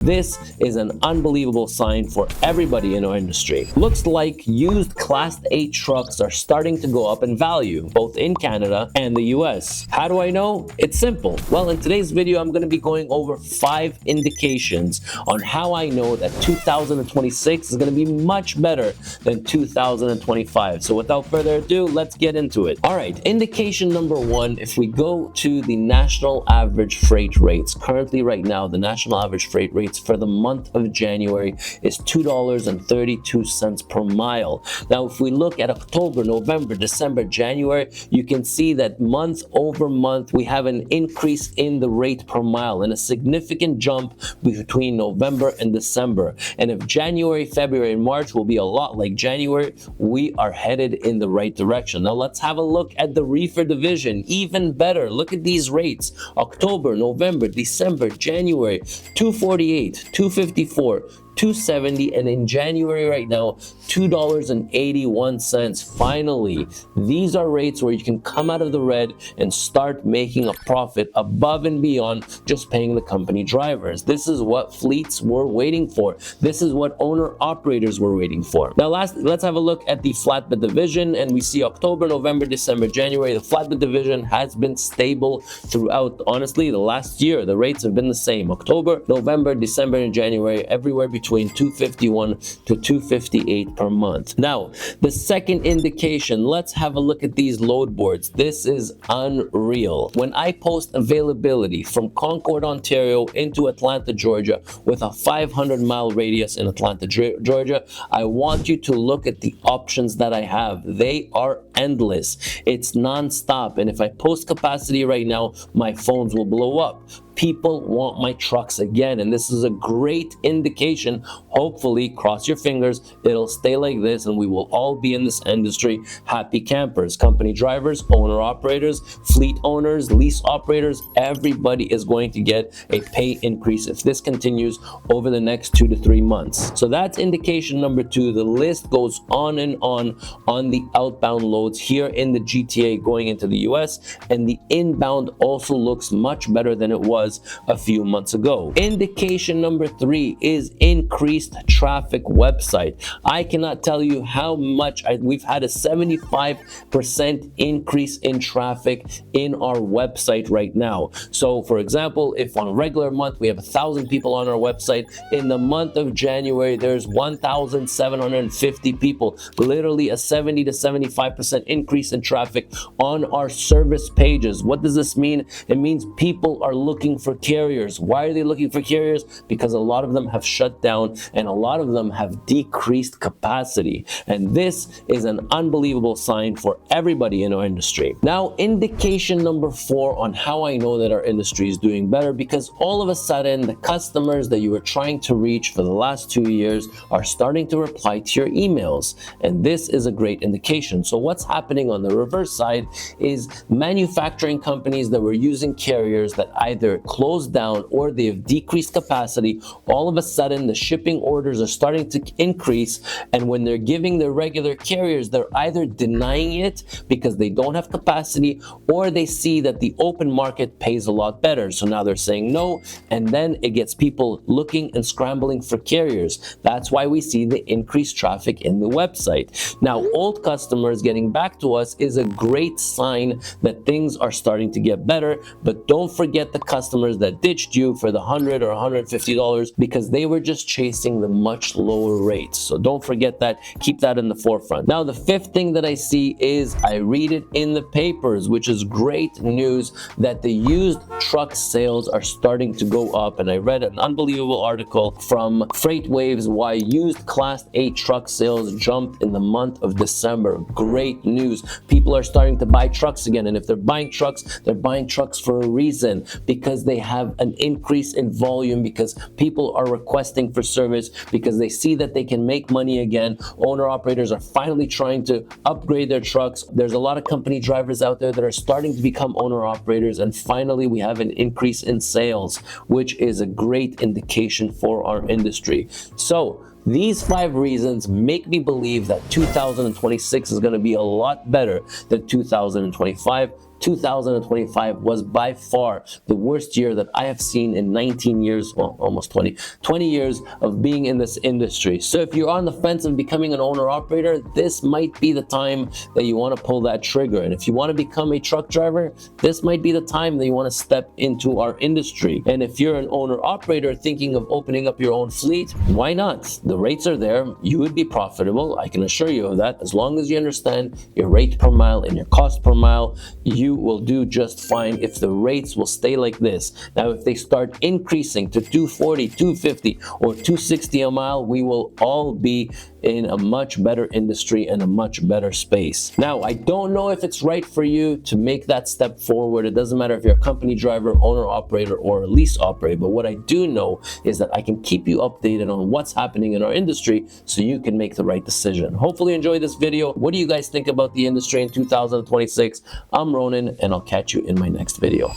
This is an unbelievable sign for everybody in our industry. Looks like used Class 8 trucks are starting to go up in value, both in Canada and the US. How do I know? It's simple. Well, in today's video, I'm going to be going over 5 indications on how I know that 2026 is going to be much better than 2025. So without further ado, let's get into it. All right, indication number 1, if we go to the national average freight rates, currently right now, the national average freight rates for the month of January is $2.32 per mile. Now, if we look at October, November, December, January, you can see that month over month, we have an increase in the rate per mile and a significant jump between November and December. And if January, February, and March will be a lot like January, we are headed in the right direction. Now, let's have a look at the reefer division. Even better, look at these rates. October, November, December, January, 248, 254, 270, and in January right now, $2.81. Finally, these are rates where you can come out of the red and start making a profit above and beyond just paying the company drivers. This is what fleets were waiting for. This is what owner operators were waiting for. Now, let's have a look at the flatbed division, and we see October, November, December, January. The flatbed division has been stable throughout, honestly, the last year. The rates have been the same. October, November, December, and January, everywhere between 251 to 258 per month. Now, the second indication, let's have a look at these load boards. This is unreal. When I post availability from Concord, Ontario into Atlanta, Georgia, with a 500-mile radius in Atlanta, Georgia, I want you to look at the options that I have. They are endless. It's non-stop. And if I post capacity right now, my phones will blow up. People want my trucks again, and this is a great indication. Hopefully, cross your fingers, it'll stay like this and we will all be in this industry happy campers. Company drivers, owner operators, fleet owners, lease operators, everybody is going to get a pay increase if this continues over the next 2 to 3 months. So that's indication number 2. The list goes on and on the outbound loads here in the GTA going into the US, and the inbound also looks much better than it was a few months ago. Indication number 3 is increased traffic website. I cannot tell you how much we've had a 75% increase in traffic in our website right now. So for example, if on a regular month we have 1,000 people on our website, in the month of January there's 1,750 people, literally a 70 to 75% increase in traffic on our service pages. What does this mean? It means people are looking for carriers. Why are they looking for carriers? Because a lot of them have shut down and a lot of them have decreased capacity. And this is an unbelievable sign for everybody in our industry. Now, indication number 4 on how I know that our industry is doing better, because all of a sudden the customers that you were trying to reach for the last 2 years are starting to reply to your emails. And this is a great indication. So what's happening on the reverse side is manufacturing companies that were using carriers that either closed down or they have decreased capacity, all of a sudden the shipping orders are starting to increase, and when they're giving their regular carriers, they're either denying it because they don't have capacity, or they see that the open market pays a lot better, so now they're saying no, and then it gets people looking and scrambling for carriers. That's why we see the increased traffic in the website. Now, old customers getting back to us is a great sign that things are starting to get better, but don't forget the customers that ditched you for the $100 or $150 because they were just chasing the much lower rates. So don't forget that. Keep that in the forefront. Now, the 5th thing that I see is I read it in the papers, which is great news, that the used truck sales are starting to go up. And I read an unbelievable article from Freight Waves why used Class 8 truck sales jumped in the month of December. Great news. People are starting to buy trucks again, and if they're buying trucks, they're buying trucks for a reason, because they have an increase in volume, because people are requesting for service, because they see that they can make money again. Owner operators are finally trying to upgrade their trucks. There's a lot of company drivers out there that are starting to become owner operators, and finally we have an increase in sales, which is a great indication for our industry. So these 5 reasons make me believe that 2026 is going to be a lot better than 2025. 2025 was by far the worst year that I have seen in 19 years, well, almost 20 years of being in this industry. So if you're on the fence of becoming an owner operator, this might be the time that you want to pull that trigger. And if you want to become a truck driver, this might be the time that you want to step into our industry. And if you're an owner operator thinking of opening up your own fleet, why not? The rates are there. You would be profitable. I can assure you of that. As long as you understand your rate per mile and your cost per mile, you will do just fine if the rates will stay like this. Now, if they start increasing to 240, 250, or 260 a mile, we will all be in a much better industry and a much better space. Now, I don't know if it's right for you to make that step forward. It doesn't matter if you're a company driver, owner operator, or a lease operator, but what I do know is that I can keep you updated on what's happening in our industry so you can make the right decision. Hopefully you enjoyed this video. What do you guys think about the industry in 2026? I'm Ronan, and I'll catch you in my next video.